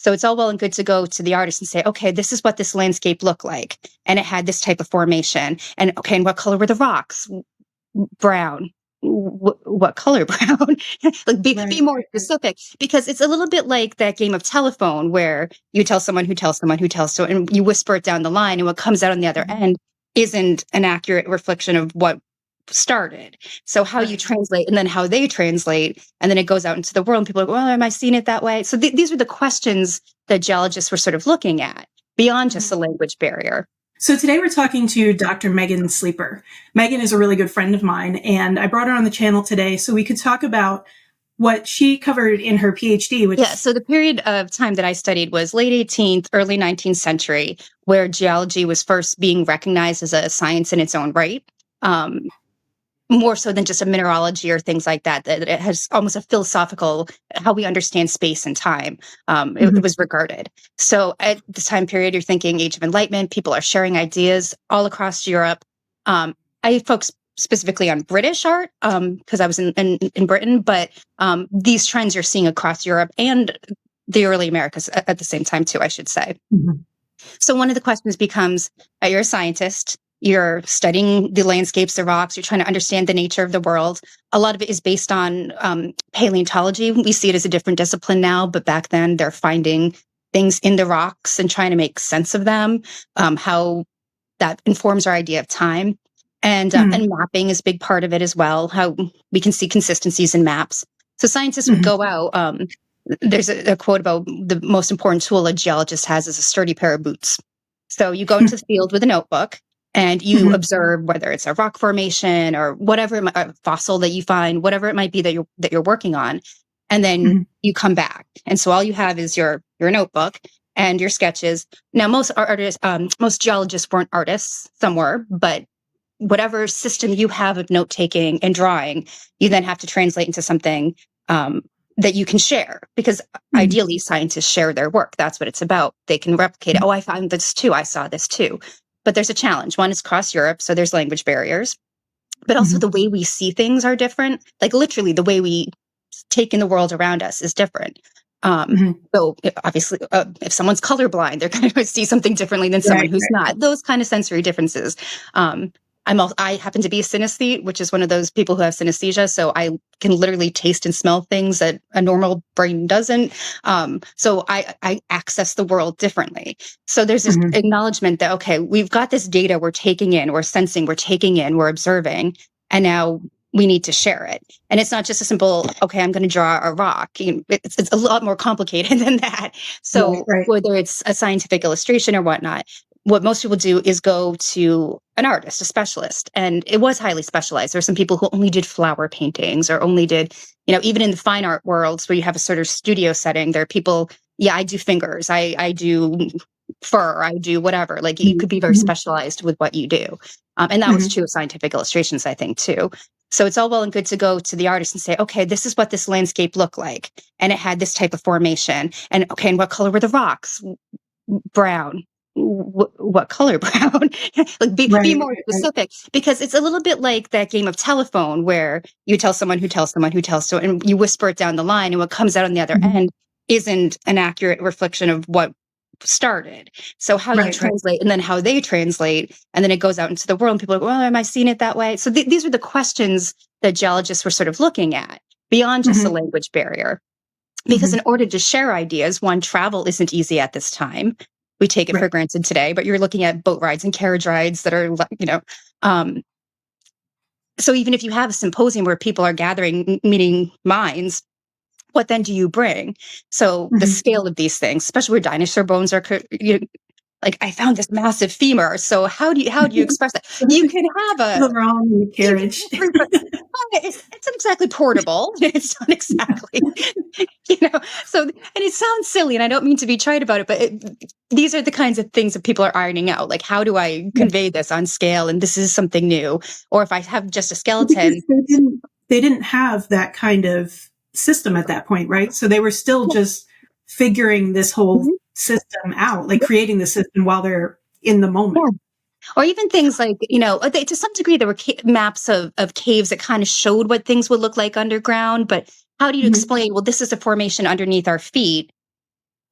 So it's all well and good to go to the artist and say, okay, this is what this landscape looked like. And it had this type of formation. And okay, and what color were the rocks? Brown. What color brown? Like be more specific, because it's a little bit like that game of telephone where you tell someone who tells someone who tells so, and you whisper it down the line, and what comes out on the other end isn't an accurate reflection of what started. So how you translate, and then how they translate, and then it goes out into the world, and people are like, well, am I seeing it that way? So these are the questions that geologists were sort of looking at beyond just the language barrier. So today we're talking to Dr. Megan Sleeper. Megan is a really good friend of mine, and I brought her on the channel today so we could talk about what she covered in her PhD. So the period of time that I studied was late 18th, early 19th century, where geology was first being recognized as a science in its own right. More so than just a mineralogy or things like that, that it has almost a philosophical, how we understand space and time. It was regarded. So at this time period, you're thinking Age of Enlightenment, people are sharing ideas all across Europe. I focus specifically on British art because I was in Britain, but these trends you're seeing across Europe and the early Americas at the same time too, I should say. So one of the questions becomes, you're a scientist, you're studying the landscapes, the rocks, you're trying to understand the nature of the world. A lot of it is based on paleontology. We see it as a different discipline now, but back then they're finding things in the rocks and trying to make sense of them, how that informs our idea of time. And mapping is a big part of it as well, how we can see consistencies in maps. So scientists would go out. There's a quote about the most important tool a geologist has is a sturdy pair of boots. So you go into the field with a notebook, and you observe whether it's a rock formation or whatever, a fossil that you find, whatever it might be that you're working on, and then you come back. And so all you have is your notebook and your sketches. Now, most artists, most geologists weren't artists. Some were, but whatever system you have of note taking and drawing, you then have to translate into something that you can share, because ideally scientists share their work. That's what it's about. They can replicate it. Oh, I found this too. I saw this too. But there's a challenge. One is across Europe, so there's language barriers. But also the way we see things are different. Like literally the way we take in the world around us is different. So obviously, if someone's colorblind, they're going to see something differently than someone who's not. Those kind of sensory differences. I happen to be a synesthete, which is one of those people who have synesthesia. So I can literally taste and smell things that a normal brain doesn't. So I access the world differently. So there's this acknowledgement that, okay, we've got this data we're taking in, we're sensing, we're taking in, we're observing, and now we need to share it. And it's not just a simple, okay, I'm going to draw a rock. It's a lot more complicated than that. So whether it's a scientific illustration or whatnot, what most people do is go to an artist, a specialist, and it was highly specialized. There are some people who only did flower paintings or only did, even in the fine art worlds where you have a sort of studio setting, there are people, I do fingers, I do fur, I do whatever. Like you could be very specialized with what you do. And that was true of scientific illustrations, I think, too. So it's all well and good to go to the artist and say, okay, this is what this landscape looked like. And it had this type of formation. And okay, and what color were the rocks? Brown. What color brown? Like be more specific, because it's a little bit like that game of telephone where you tell someone who tells someone who tells so, and you whisper it down the line, and what comes out on the other end isn't an accurate reflection of what started. So how you translate, and then how they translate, and then it goes out into the world, and people are like, well, am I seeing it that way? So these are the questions that geologists were sort of looking at beyond just the language barrier. Because in order to share ideas, one, travel isn't easy at this time. We take it for granted today, but you're looking at boat rides and carriage rides that are, so even if you have a symposium where people are gathering, meeting minds, what then do you bring? So the scale of these things, especially where dinosaur bones are, like I found this massive femur. So how do you express that? You can have the wrong carriage. It's not exactly portable. It's not exactly, So, and it sounds silly, and I don't mean to be trite about it, but these are the kinds of things that people are ironing out. Like, how do I convey this on scale? And this is something new. Or if I have just a skeleton, they didn't have that kind of system at that point, right? So they were still just figuring this whole system out, like creating the system while they're in the moment. Or even things like, to some degree, there were maps of caves that kind of showed what things would look like underground. But how do you explain, well, this is a formation underneath our feet,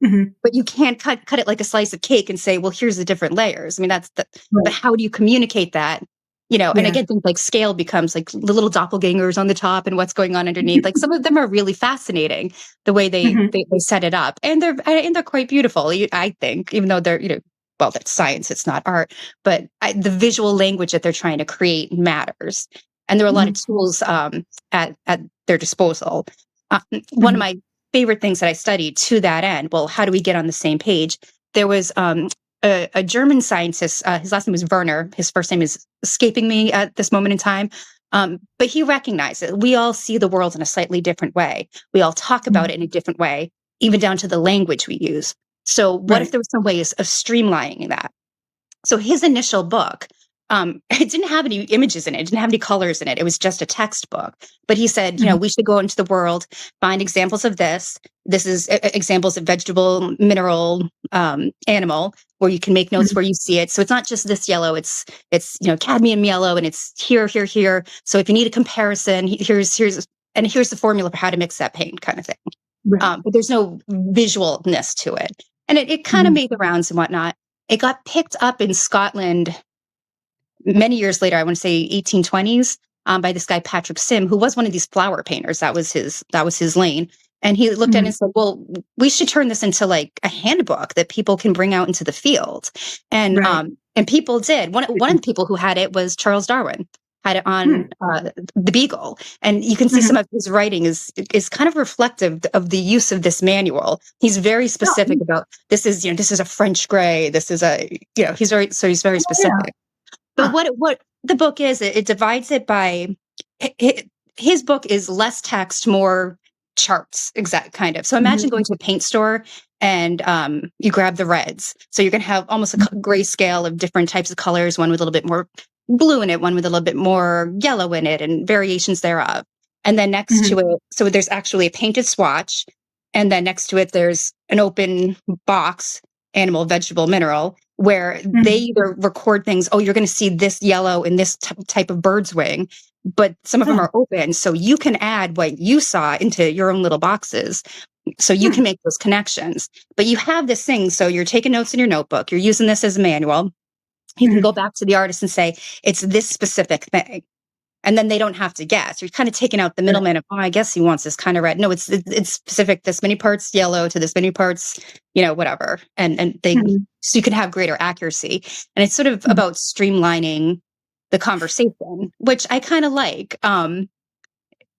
Mhm. but you can't cut it like a slice of cake and say, well, here's the different layers. I mean, that's the, but Right. how do you communicate that? And Yeah. again, things like scale becomes like the little doppelgangers on the top and what's going on underneath. Like some of them are really fascinating the way Mhm. they set it up, and they're quite beautiful. I think, even though they're well, that's science, it's not art, but the visual language that they're trying to create matters, and there are a lot of Mhm. tools at their disposal. One of Mhm. my favorite things that I studied to that end. Well, how do we get on the same page? There was a German scientist. His last name was Werner. His first name is escaping me at this moment in time. But he recognized that we all see the world in a slightly different way. We all talk about Mhm. it in a different way, even down to the language we use. So, what if Right. there was some ways of streamlining that? So his initial book, it didn't have any images in it. It didn't have any colors in it. It was just a textbook. But he said, Mhm. we should go into the world, find examples of this. This is examples of vegetable, mineral, animal, where you can make notes Mhm. where you see it. So it's not just this yellow. It's cadmium yellow, and it's here, here, here. So if you need a comparison, here's the formula for how to mix that paint, kind of thing. Right. But there's no visualness to it. And it kind of Mhm. made the rounds and whatnot. It got picked up in Scotland many years later, I want to say 1820s, by this guy Patrick Sim, who was one of these flower painters. That was his lane. And he looked at it Mhm. and said, "Well, we should turn this into like a handbook that people can bring out into the field." And Right. people did. One of the people who had it was Charles Darwin. Had it on Mhm. the Beagle, and you can see Mhm. some of his writing is kind of reflective of the use of this manual. He's very specific Oh, about this is a French gray. This is a he's very oh, yeah. specific. But Huh. what the book is, it divides it by his book is less text, more charts, exact kind of. So Mhm. imagine going to a paint store and you grab the reds. So you're going to have almost a gray scale of different types of colors, one with a little bit more blue in it, one with a little bit more yellow in it, and variations thereof. And then next Mhm. to it, so there's actually a painted swatch. And then next to it, there's an open box, animal, vegetable, mineral, where they Mhm. either record things, oh, you're going to see this yellow in this type of bird's wing, but some of them Huh. are open. So you can add what you saw into your own little boxes. So you Hmm. can make those connections. But you have this thing. So you're taking notes in your notebook, you're using this as a manual. You can Mhm. go back to the artist and say, it's this specific thing. And then they don't have to guess. You're kind of taking out the Right. middleman of, oh, I guess he wants this kind of red. No, it's specific. This many parts yellow to this many parts, whatever. And they Mhm. so you can have greater accuracy. And it's sort of Mhm. about streamlining the conversation, which I kind of like.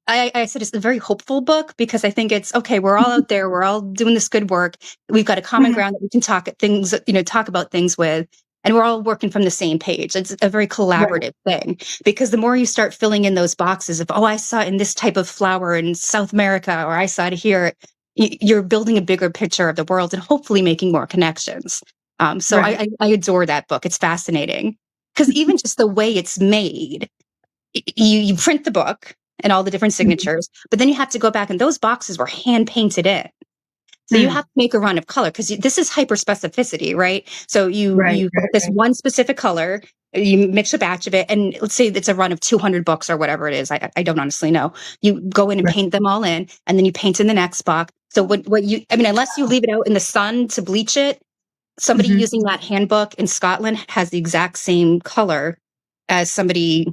I said it's a very hopeful book because I think it's okay. We're all Mhm. out there. We're all doing this good work. We've got a common Mhm. ground that we can talk about things with, and we're all working from the same page. It's a very Right. collaborative thing because the more you start filling in those boxes of, oh, I saw it in this type of flower in South America, or I saw it here, you're building a bigger picture of the world and hopefully making more connections. So Right. I adore that book. It's fascinating because even just the way it's made, you print the book and all the different Mhm. signatures, but then you have to go back and those boxes were hand painted in. So you Mm. have to make a run of color because this is hyper specificity, right? So Right. you Right. get this Right. one specific color, you mix a batch of it, and let's say it's a run of 200 books or whatever it is. I don't honestly know. You go in and Right. paint them all in, and then you paint in the next box. So I mean, unless you leave it out in the sun to bleach it, somebody Mhm. using that handbook in Scotland has the exact same color as somebody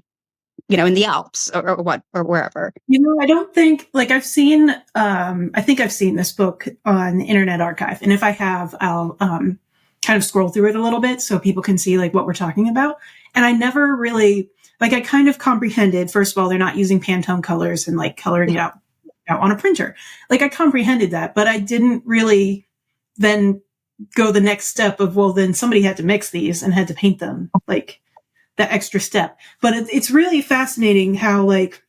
in the Alps or wherever. I don't think like I think I've seen this book on Internet Archive. And if I have, I'll kind of scroll through it a little bit so people can see like what we're talking about. And I never really like I kind of comprehended, first of all, they're not using Pantone colors and like coloring it out on a printer. Like I comprehended that, but I didn't really then go the next step of, well, then somebody had to mix these and had to paint them, like that extra step. But it's really fascinating how like,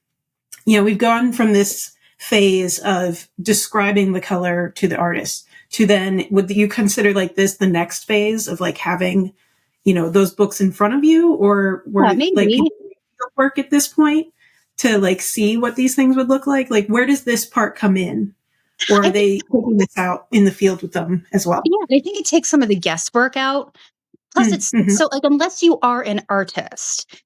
we've gone from this phase of describing the color to the artist to then would you consider like this the next phase of like having, those books in front of you, or Yeah, were like maybe. people work at this point to like see what these things would look like? Like, where does this part come in? Or I are think, they taking this out in the field with them as well? yeah, I think it takes some of the guesswork out. Plus, it's Mm-hmm. so like unless you are an artist,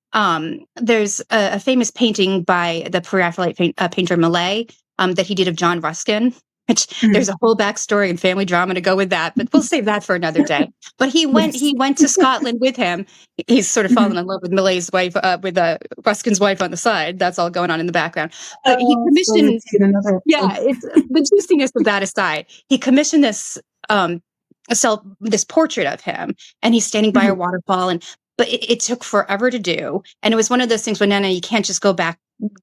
there's a famous painting by the Pre-Raphaelite painter Millet that he did of John Ruskin. which Mhm. there's a whole backstory and family drama to go with that, but we'll save that for another day. But Yes. he went to Scotland with him. He's sort of Mhm. fallen in love with Millet's wife, with Ruskin's wife on the side. That's all going on in the background. But he Oh, so commissioned, it's yet another yeah, episode. it's the juiciness of that aside. He commissioned this this portrait of him, and he's standing by a Mhm. waterfall, and but it took forever to do, and it was one of those things where Nana, you can't just go back.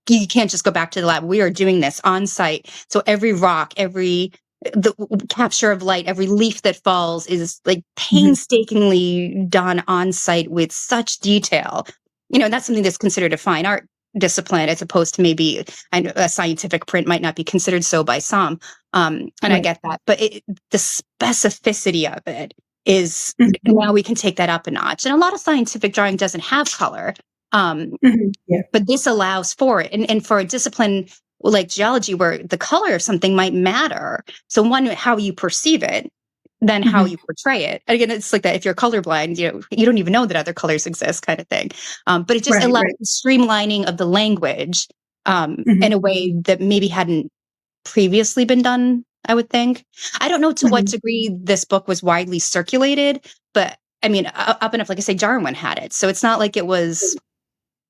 You can't just go back to the lab. We are doing this on site. So every rock, every the capture of light, every leaf that falls is like Mhm. painstakingly done on site with such detail. You know, and that's something that's considered a fine art discipline as opposed to maybe a scientific print might not be considered so by some. And I Right. get that, but the specificity of it is Mhm. now we can take that up a notch. And a lot of scientific drawing doesn't have color. Mhm. Yeah. But this allows for it. And for a discipline like geology, where the color of something might matter. So one, how you perceive it, then how Mhm. you portray it. Again, it's like that. If you're colorblind, you don't even know that other colors exist, kind of thing. But it just Right, allows right. the streamlining of the language in Mhm. a way that maybe hadn't previously been done, I would think. I don't know to what Mhm. degree this book was widely circulated, but I mean, up enough, like I say, Darwin had it. So it's not like it was,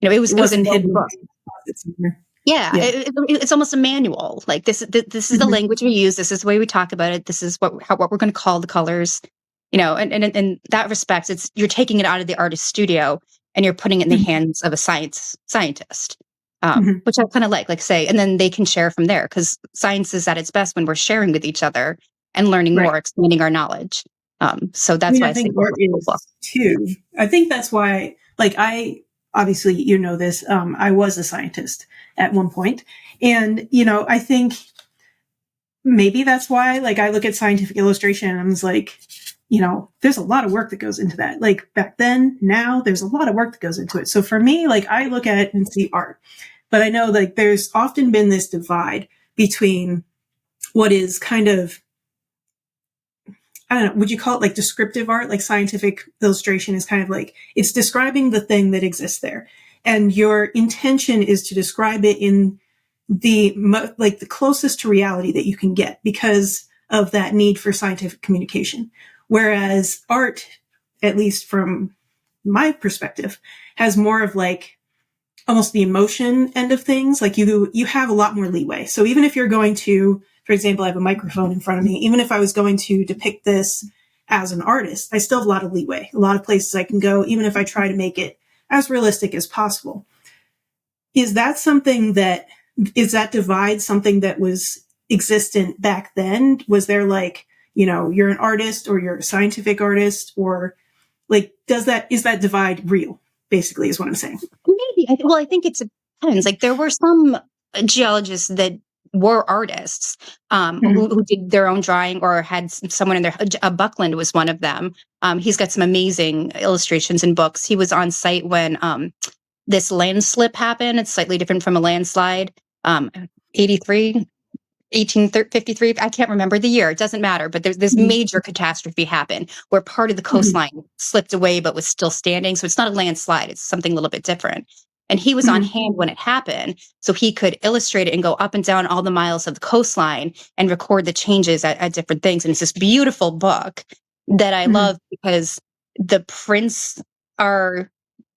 It it was a wasn't known hidden book. in closets somewhere. Yeah, Yeah. it's almost a manual. Like this is the Mhm. language we use. This is the way we talk about it. This is what we're going to call the colors. And in that respect, it's you're taking it out of the artist's studio and you're putting it in the Mhm. hands of a scientist, Mhm. which I kind of like say, and then they can share from there because science is at its best when we're sharing with each other and learning Right. more, expanding our knowledge. So I that's mean, why I I say think art book. is too. I think that's why, like, I obviously, you know this, I was a scientist at one point. And, I think maybe that's why, like, I look at scientific illustration and I was like, there's a lot of work that goes into that. Like, back then, now, there's a lot of work that goes into it. So for me, like, I look at it and see art. But I know, like, there's often been this divide between what is kind of I don't know, would you call it like descriptive art? Like scientific illustration is kind of like it's describing the thing that exists there. And your intention is to describe it in the closest to reality that you can get because of that need for scientific communication. Whereas art, at least from my perspective, has more of like almost the emotion end of things. Like you have a lot more leeway. So even if you're going to, for example, I have a microphone in front of me, even if I was going to depict this as an artist, I still have a lot of leeway, a lot of places I can go, even if I try to make it as realistic as possible. Is that something that is that divide something that was existent back then? Was there like, you're an artist or you're a scientific artist or like is that divide real? Basically is what I'm saying. Maybe. Well, I think it depends. Like there were some geologists that were artists Mhm. who did their own drawing or had someone in their. Buckland was one of them. He's got some amazing illustrations and books. He was on site when this landslip happened. It's slightly different from a landslide. 83, 1853. I can't remember the year. It doesn't matter. But there's this Mhm. major catastrophe happened where part of the Mhm. coastline slipped away but was still standing. So it's not a landslide. It's something a little bit different. And he was on Mhm. hand when it happened. So he could illustrate it and go up and down all the miles of the coastline and record the changes at different things. And it's this beautiful book that I Mhm. love because the prints are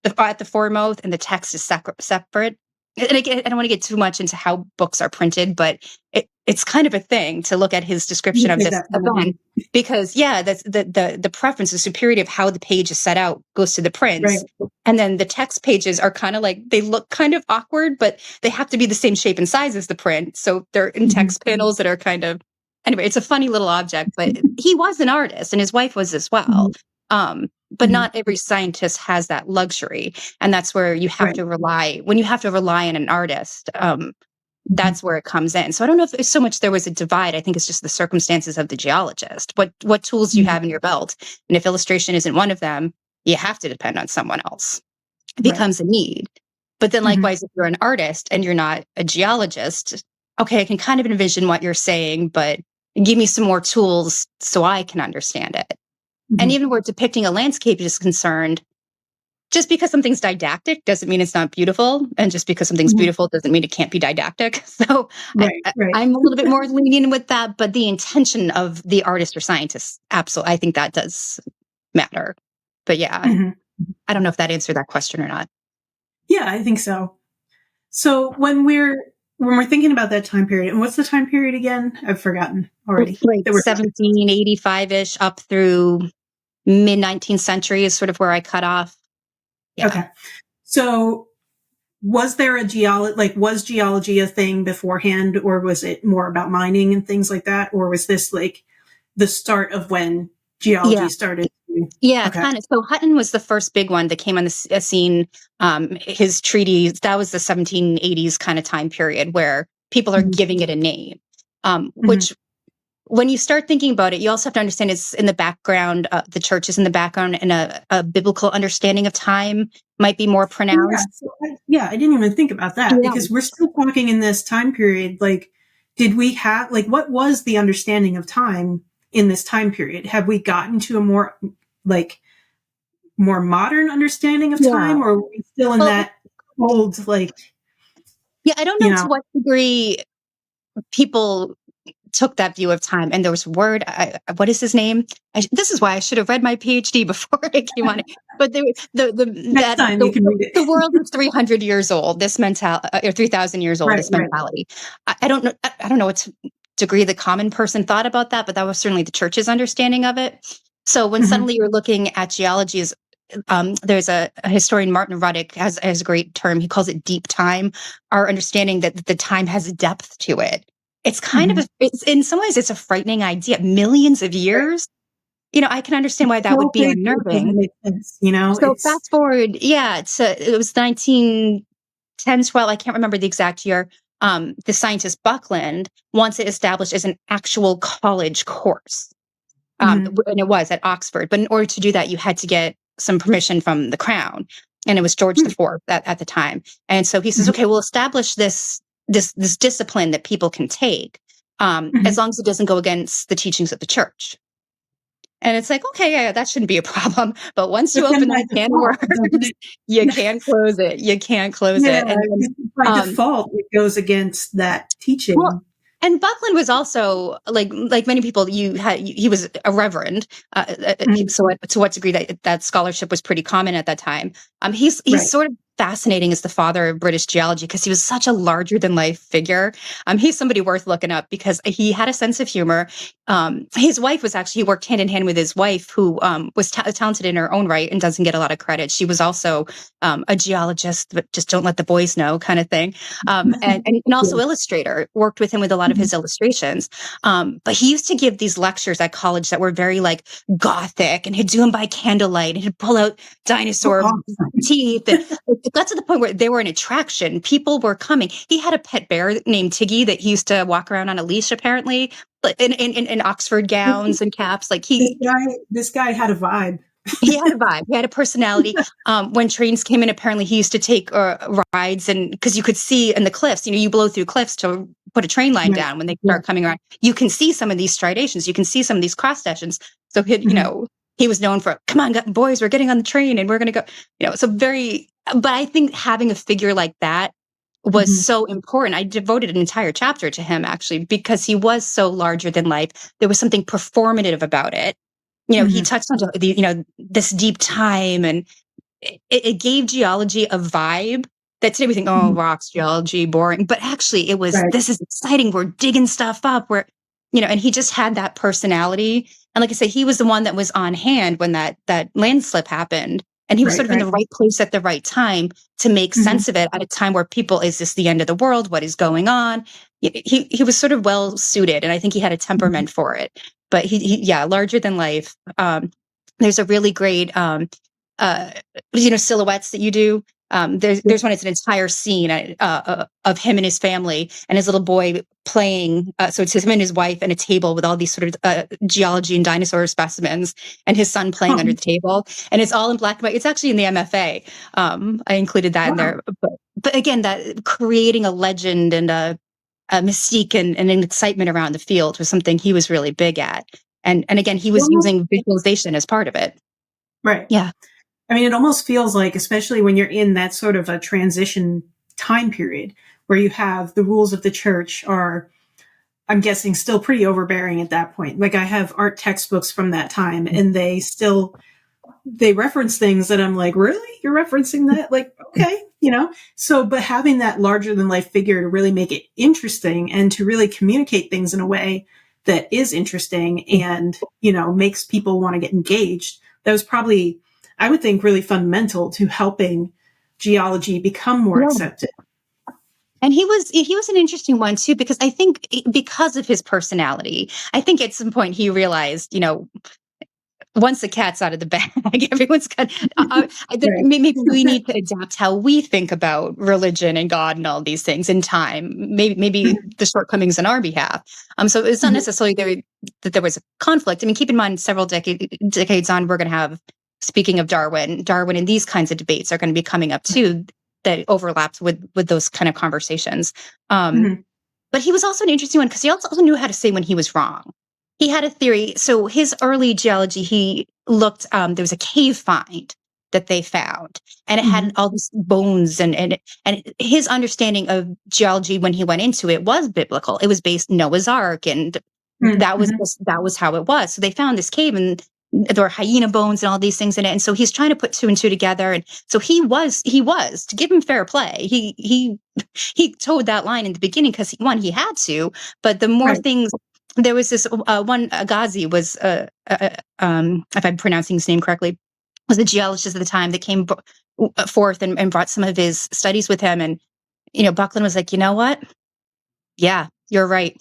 at the foremost and the text is separate. And again, I don't want to get too much into how books are printed, but it's kind of a thing to look at his description You of take this that from event them. because that's the preference, the superiority of how the page is set out goes to the Right. prints. And then the text pages are kind of like they look kind of awkward, but they have to be the same shape and size as the print. So they're in Mhm. text panels that are kind of anyway, it's a funny little object, but he was an artist and his wife was as well. Mhm. But Mhm. not every scientist has that luxury. And that's where you have Right. to rely when you have to rely on an artist. Mhm. That's where it comes in. So I don't know if it's so much there was a divide. I think it's just the circumstances of the geologist. What tools do you Mhm. have in your belt? And if illustration isn't one of them, you have to depend on someone else. It Right. becomes a need. But then Mhm. likewise, if you're an artist and you're not a geologist, okay, I can kind of envision what you're saying, but give me some more tools so I can understand it. And Mhm. even where depicting a landscape is concerned, just because something's didactic doesn't mean it's not beautiful, and just because something's Mhm. beautiful doesn't mean it can't be didactic. So Right, right. I'm a little bit more lenient with that, but the intention of the artist or scientist, absolutely, I think that does matter. But yeah, Mhm. I don't know if that answered that question or not. Yeah, I think so. So when we're thinking about that time period, and what's the time period again? I've forgotten already Like that we're talking. 1785-ish up through mid 19th century is sort of where I cut off. Yeah. Okay. So was there a was geology a thing beforehand, or was it more about mining and things like that? Or was this like the start of when Yeah. geology started? Yeah, Okay. kind of. So Hutton was the first big one that came on the scene. His treaties, that was the 1780s kind of time period where people are Mhm. giving it a name. Mhm. Which, when you start thinking about it, you also have to understand it's in the background, the church is in the background, and a biblical understanding of time might be more Oh, yeah. pronounced. I didn't even think about that Yeah. because we're still talking in this time period. Like, did we have, like, what was the understanding of time in this time period? Have we gotten to a like, more modern understanding of Yeah. time, or are we still in Well, that old, like, yeah, I don't you know to know, what degree people took that view of time. And there was what is his name? This is why I should have read my PhD before I came on it. But next time you can read the it? world is 300 years old. This mentality, or 3,000 years old. Right, This right. mentality. I don't know. I don't know what degree the common person thought about that, but that was certainly the church's understanding of it. So when Hmm. suddenly you're looking at geology as there's a historian, Martin Ruddick, has a great term. He calls it deep time. Our understanding that the time has depth to it. It's kind of Hmm. it's in some ways it's a frightening idea. Millions of Right. years. I can understand why that So would be big, it unnerving. doesn't make sense, you know? So It's, fast forward, yeah, it was 1910, 12. I can't remember the exact year. The scientist Buckland wants it established as an actual college course. mhm. And it was at Oxford. But in order to do that, you had to get some permission from the crown, and it was George Hmm. IV at the time. And so he says, Mhm. "Okay, we'll establish this discipline that people can take, Mhm. as long as it doesn't go against the teachings of the church." And it's like, okay, yeah, that shouldn't be a problem. But once But you then open by that can of default, doesn't worms, it? you can't close it. You can't close Yeah, it. And 'cause by um, default, it goes against that well, teaching. and Buckland was also like many people. He was a reverend. Mhm. So to what degree that scholarship was pretty common at that time. He's Right. sort of fascinating as the father of British geology because he was such a larger than life figure. He's somebody worth looking up because he had a sense of humor. His wife was actually, he worked hand in hand with his wife, who was talented in her own right and doesn't get a lot of credit. She was also a geologist, but just don't let the boys know kind of thing. And Yeah. also illustrator, worked with him with a lot of Mhm. his illustrations. But he used to give these lectures at college that were very like gothic, and he'd do them by candlelight, and he'd pull out Oh, dinosaur awesome. teeth. And it got to the point where they were an attraction. People were coming. He had a pet bear named Tiggy that he used to walk around on a leash, apparently, in Oxford gowns and caps. Like This guy had a vibe. he had a vibe. He had a personality. When trains came in, apparently he used to take rides, and because you could see in the cliffs, you blow through cliffs to put a train line Right. down when they Yeah. start coming around. You can see some of these striations. You can see some of these cross sections. So Mhm. he was known for, come on, boys, we're getting on the train and we're going to go. So very. But I think having a figure like that was Mhm. so important. I devoted an entire chapter to him actually because he was so larger than life. There was something performative about it. He Mhm. touched on this deep time, and it gave geology a vibe that today we think, oh, Mhm. rocks, geology, boring. But actually, Right. this is exciting. We're digging stuff up. And he just had that personality. And like I say, he was the one that was on hand when that landslip happened. And he was Right. sort of in Right. the right place at the right time to make Mhm. sense of it at a time where people, is this the end of the world? What is going on? He was sort of well suited, and I think he had a Mhm. temperament for it. But yeah, larger than life. There's a really great uh, silhouettes that you do. Yeah. There's one. It's an entire scene of him and his family and his little boy playing. So it's him and his wife and a table with all these sort of geology and dinosaur specimens, and his son playing under Oh, the table. And it's all in black and white. It's actually in the MFA. I included that in wow. there. But again, that creating a legend and a mystique and an excitement around the field was something he was really big at. And again, he was Well, using visualization as part of it. right. Yeah. I mean, it almost feels like, especially when you're in that sort of a transition time period where you have the rules of the church are, I'm guessing, still pretty overbearing at that point. Like I have art textbooks from that time and they reference things that I'm like, really? You're referencing that? Like, okay, So, but having that larger than life figure to really make it interesting and to really communicate things in a way that is interesting and, makes people want to get engaged, that was probably, I would think, really fundamental to helping geology become more Yeah. accepted. And he was an interesting one too, because I think because of his personality, I think at some point he realized, once the cat's out of the bag, everyone's got. I think Right. maybe we need to adapt how we think about religion and God and all these things in time. Maybe the shortcomings on our behalf. So it's not necessarily that there was a conflict. I mean, keep in mind, several decades on, we're going to have. Speaking of Darwin, and these kinds of debates are going to be coming up too. That overlaps with those kind of conversations. Mhm. But he was also an interesting one because he also knew how to say when he was wrong. He had a theory. So his early geology, he looked, there was a cave find that they found, and it had Mhm. all these bones and his understanding of geology when he went into it was biblical. It was based Noah's Ark, and Mhm. that was how it was. So they found this cave, and there were hyena bones and all these things in it. And so he's trying to put two and two together. And so he was to give him fair play. He towed that line in the beginning because he had to, but the more Right. things, there was this one Agassiz was if I'm pronouncing his name correctly, was a geologist at the time that came forth and brought some of his studies with him. And Buckland was like, you know what, yeah, you're right.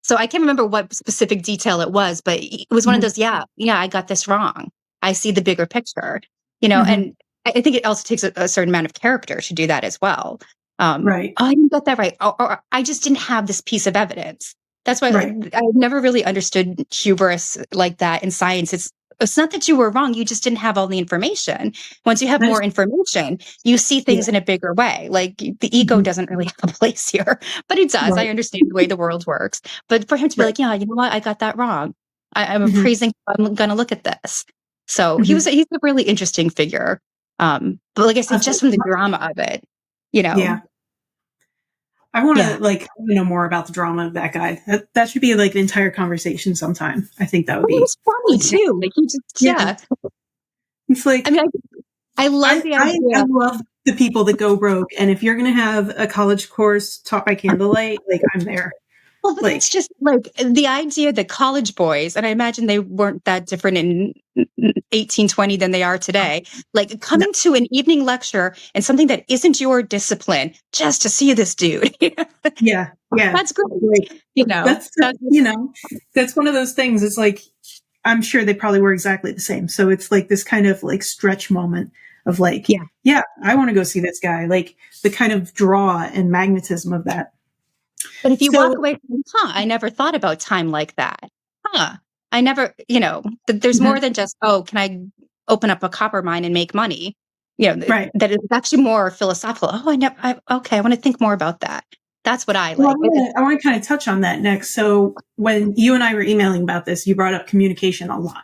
So I can't remember what specific detail it was, but it was one of Mhm. those, yeah, I got this wrong. I see the bigger picture, Mhm. and I think it also takes a certain amount of character to do that as well. Right. Oh, I didn't get that right. Or I just didn't have this piece of evidence. That's why Right. I've never really understood hubris like that in science. It's not that you were wrong, you just didn't have all the information. Once you have That is, more information, you see yeah. things in a bigger way. Like the ego Mhm. doesn't really have a place here, but it does. I Right. understand the way the world works. But for him to be Right. like, yeah, you know what, I got that wrong. I'm Mhm. appraising. I'm going to look at this. So Mhm. he's a really interesting figure. But like I said, I've just from the drama of it, you know, Yeah. I want to yeah. know more about the drama of that guy. That should be like an entire conversation sometime. I think that would But it be was funny really too. Like he just, yeah. yeah. It's I like mean, I love the I idea. love the people that go broke, and if you're gonna have a college course taught by candlelight, like I'm there. Well, but Like that's just like the idea that college boys, and I imagine they weren't that different in 1820 than they are today, like no, coming to an evening lecture and something that isn't your discipline just to see this dude. yeah, yeah. That's great. Like that's That's that's one of those things. It's like I'm sure they probably were exactly the same. So it's like this kind of like stretch moment of like, yeah. yeah, I want to go see this guy. Like the kind of draw and magnetism of that. But if you walk So away from, I never thought about time like that. Huh. I never, there's more mhm, than just, oh, can I open up a copper mine and make money? right. That is actually more philosophical. Oh, okay, I want to think more about that. That's what I Well, like. I want to kind of touch on that next. So when you and I were emailing about this, you brought up communication a lot.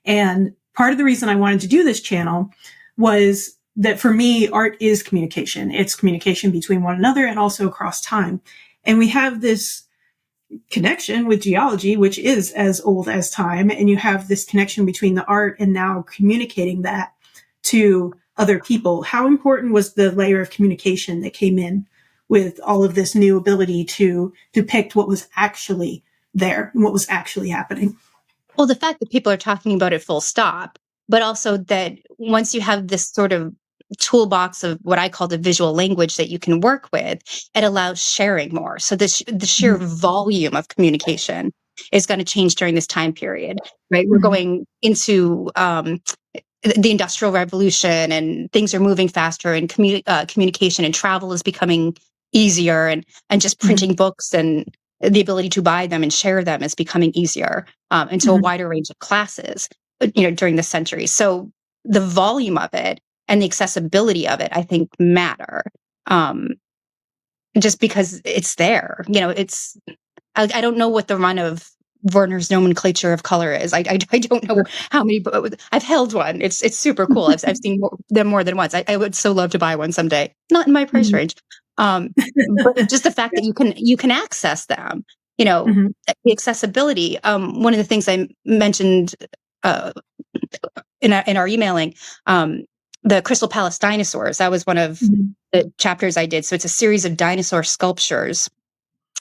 And part of the reason I wanted to do this channel was that for me, art is communication. It's communication between one another and also across time. And we have this connection with geology, which is as old as time. And you have this connection between the art and now communicating that to other people. How important was the layer of communication that came in with all of this new ability to depict what was actually there and what was actually happening? Well, the fact that people are talking about it full stop, but also that once you have this sort of toolbox of what I call the visual language that you can work with, it allows sharing more. So the sheer Mhm. volume of communication is going to change during this time period, right? We're Mhm. going into the industrial revolution, and things are moving faster, and communication and travel is becoming easier, and just Mhm. printing books and the ability to buy them and share them is becoming easier, into a Mhm. wider range of classes, during the century. So the volume of it and the accessibility of it, I think, matter, um, just because it's there. I don't know what the run of Werner's nomenclature of color is. I don't know how many, but I've held one. It's super cool. I've seen them more than once. I would so love to buy one someday. Not in my price range, but just the fact that you can access them. Mm-hmm. The accessibility. One of the things I mentioned uh, in our emailing, the Crystal Palace dinosaurs. That was one of Mm-hmm. the chapters I did. So it's a series of dinosaur sculptures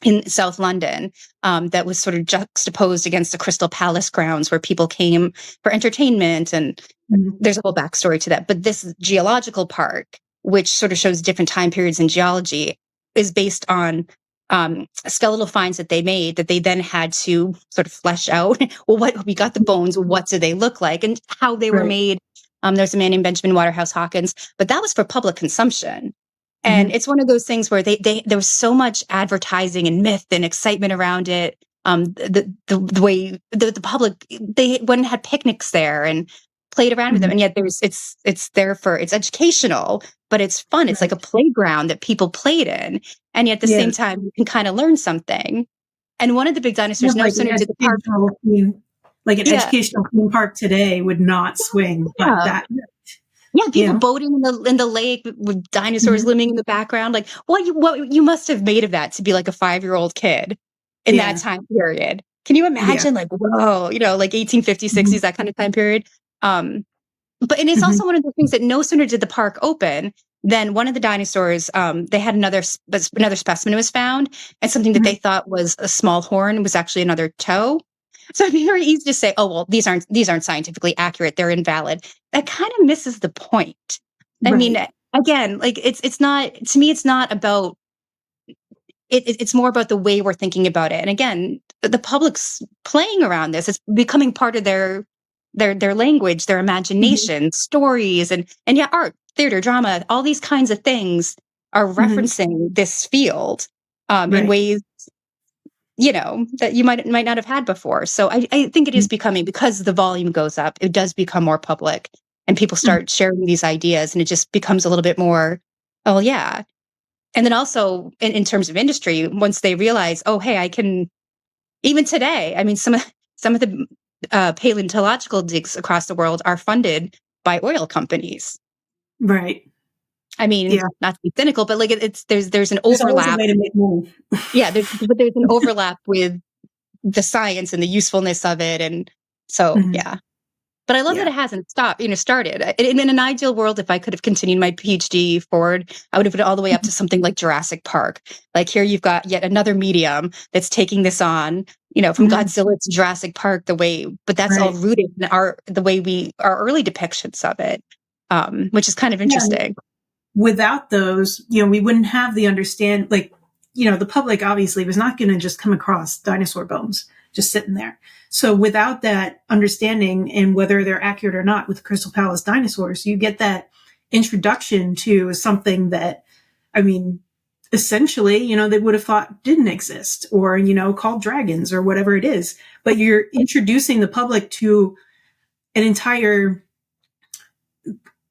in South London, that was sort of juxtaposed against the Crystal Palace grounds where people came for entertainment. And Mm-hmm. there's a whole backstory to that. But this geological park, which sort of shows different time periods in geology, is based on skeletal finds that they made that they then had to sort of flesh out. Well, what we got the bones, what do they look like, and how they were Right. made. There's a man named Benjamin Waterhouse Hawkins, but that was for public consumption. And Mm-hmm. it's one of those things where there was so much advertising and myth and excitement around it. The way the public, they went and had picnics there and played around with them. And yet it's there it's educational, but it's fun. It's like Right. a playground that people played in. And yet at the Yeah. same time, you can kind of learn something. And one of the big dinosaurs, no Like sooner an did the park. educational theme, like an Yeah. educational theme park today would not swing, but Yeah. that. Yeah, people Yeah. boating in the lake with dinosaurs Mm-hmm. looming in the background. Like, what you must have made of that to be like a 5-year-old kid in that Yeah. time period. Can you Yeah. imagine? Like, whoa, like 1850s, Mm-hmm. 60s, that kind of time period. But and it's Mm-hmm. also one of the things that no sooner did the park open than one of the dinosaurs. They had another specimen was found, and something that Mm-hmm. they thought was a small horn was actually another toe. So it'd be very easy to say, oh, well, these aren't scientifically accurate. They're invalid. That kind of misses the point. I mean, Right. again, like it's not, to me, it's not about it's more about the way we're thinking about it. And again, the public's playing around this. It's becoming part of their language, their Mm-hmm. imagination, stories, and yeah, art, theater, drama, all these kinds of things are Mm-hmm. referencing this field in Right. ways that you might not have had before. So I think it is becoming, because the volume goes up, it does become more public, and people Mm-hmm. start sharing these ideas, and it just becomes a little bit more, oh yeah. And then also in terms of industry, once they realize, oh hey, I can, even today, I mean, some of the paleontological digs across the world are funded by oil companies. Right. I mean, Yeah. not to be cynical, but like there's an There's always a overlap. way to make money. Yeah, there's an overlap with the science and the usefulness of it. And so, Mm-hmm. yeah. But I love that Yeah. it hasn't started. In an ideal world, if I could have continued my PhD forward, I would have put it all the way up to something like Jurassic Park. Like, here you've got yet another medium that's taking this on, from Mm-hmm. Godzilla to Jurassic Park, but that's all Right. rooted in our early depictions of it, which is kind of Yeah. interesting. Without those, we wouldn't have the the public obviously was not going to just come across dinosaur bones just sitting there. So without that understanding, and whether they're accurate or not, with Crystal Palace dinosaurs, you get that introduction to something that, I mean, essentially, they would have thought didn't exist, or, called dragons or whatever it is. But you're introducing the public to an entire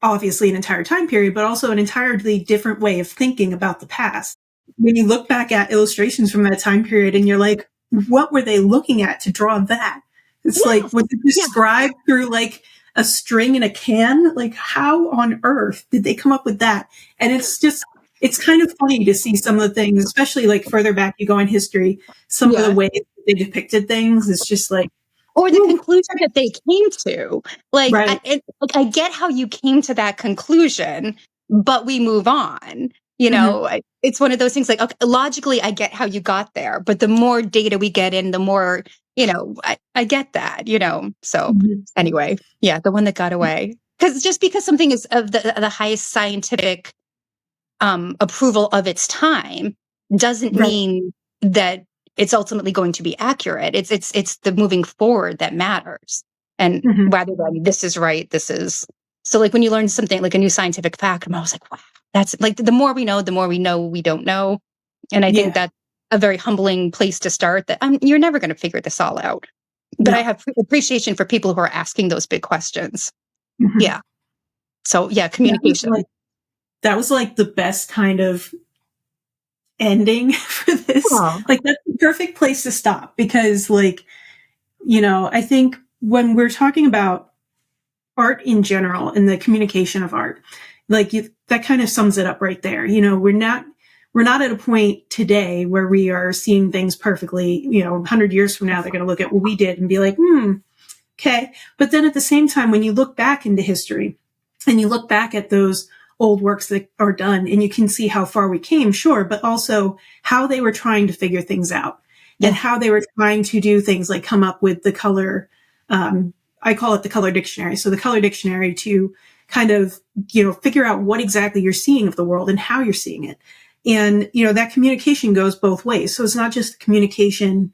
time period, but also an entirely different way of thinking about the past. When you look back at illustrations from that time period and you're like, what were they looking at to draw that? It's like, was it described through like a string in a can? Like, how on earth did they come up with that? And it's kind of funny to see some of the things, especially like further back you go in history, some of the ways they depicted things. It's just like, or the conclusion that they came to. Like, right. I get how you came to that conclusion, but we move on. It's one of those things like, okay, logically, I get how you got there, but the more data we get in, the more, I get that, So anyway, yeah, the one that got away. Because something is of the highest scientific approval of its time doesn't mean that it's ultimately going to be accurate. It's the moving forward that matters. And rather than this is right, this is. So like when you learn something like a new scientific fact, I'm always like, wow, that's like the more we know we don't know. And I think that's a very humbling place to start, that you're never going to figure this all out. But I have appreciation for people who are asking those big questions. Mm-hmm. Yeah. So yeah, communication. That was like the best kind of ending for this. Oh. Like, that's the perfect place to stop, because like I think when we're talking about art in general and the communication of art, that kind of sums it up right there. We're not at a point today where we are seeing things perfectly. 100 years from now, they're going to look at what we did and be like, okay. But then at the same time, when you look back into history and you look back at those old works that are done and you can see how far we came, sure, but also how they were trying to figure things out and how they were trying to do things like come up with the color. I call it the color dictionary. So the color dictionary to kind of, figure out what exactly you're seeing of the world and how you're seeing it. And, that communication goes both ways. So it's not just communication,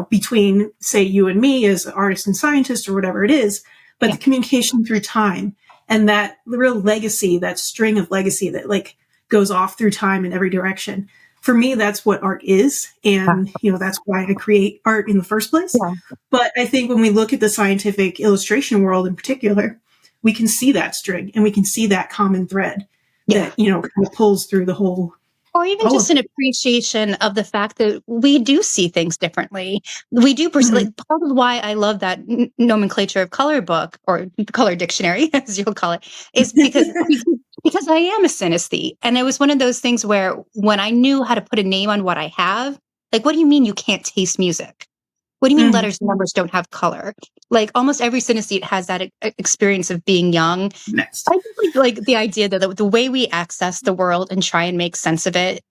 between, say, you and me as artists and scientists or whatever it is, but the communication through time and that real legacy, that string of legacy that like goes off through time in every direction. For me, that's what art is. And, that's why I create art in the first place. Yeah. But I think when we look at the scientific illustration world in particular, we can see that string and we can see that common thread that, kind of pulls through the whole. Or even just an appreciation of the fact that we do see things differently. We do, like, part of why I love that nomenclature of color book or color dictionary, as you'll call it, is because I am a synesthete. And it was one of those things where when I knew how to put a name on what I have, like, what do you mean you can't taste music? What do you mean letters and numbers don't have color? Like almost every synesthete has that experience of being young. Next. I think like the idea that the way we access the world and try and make sense of it,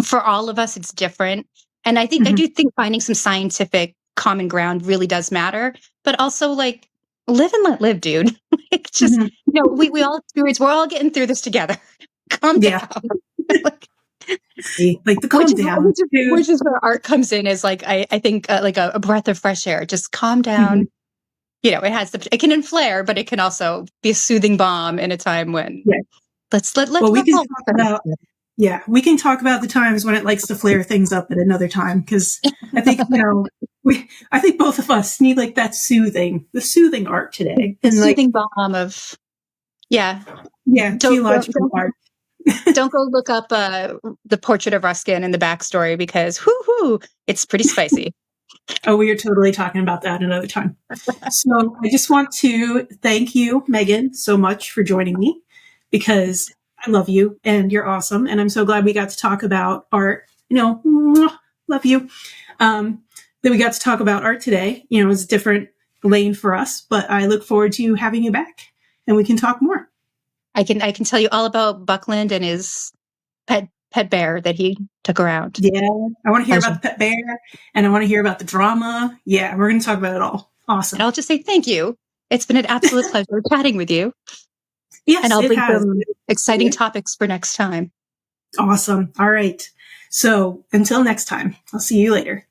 for all of us, it's different. And I do think finding some scientific common ground really does matter, but also like live and let live, dude. Like just, we all experience, we're all getting through this together. Calm down. Like the calm down, which is where art comes in, is like I think like a breath of fresh air. Just calm down. It can inflare, but it can also be a soothing balm in a time when let's well, we can talk about we can talk about the times when it likes to flare things up at another time, because I think I think both of us need like that soothing art today, and soothing balm of geological art. Don't go look up the portrait of Ruskin and the backstory, because it's pretty spicy. Oh, we are totally talking about that another time. So I just want to thank you, Megan, so much for joining me, because I love you and you're awesome. And I'm so glad we got to talk about art. Love you. That we got to talk about art today. It's a different lane for us, but I look forward to having you back and we can talk more. I can tell you all about Buckland and his pet bear that he took around. Yeah, I want to hear about the pet bear, and I want to hear about the drama. Yeah, we're going to talk about it all. Awesome. And I'll just say thank you. It's been an absolute pleasure chatting with you. Yes, and I'll bring some exciting topics for next time. Awesome. All right. So until next time, I'll see you later.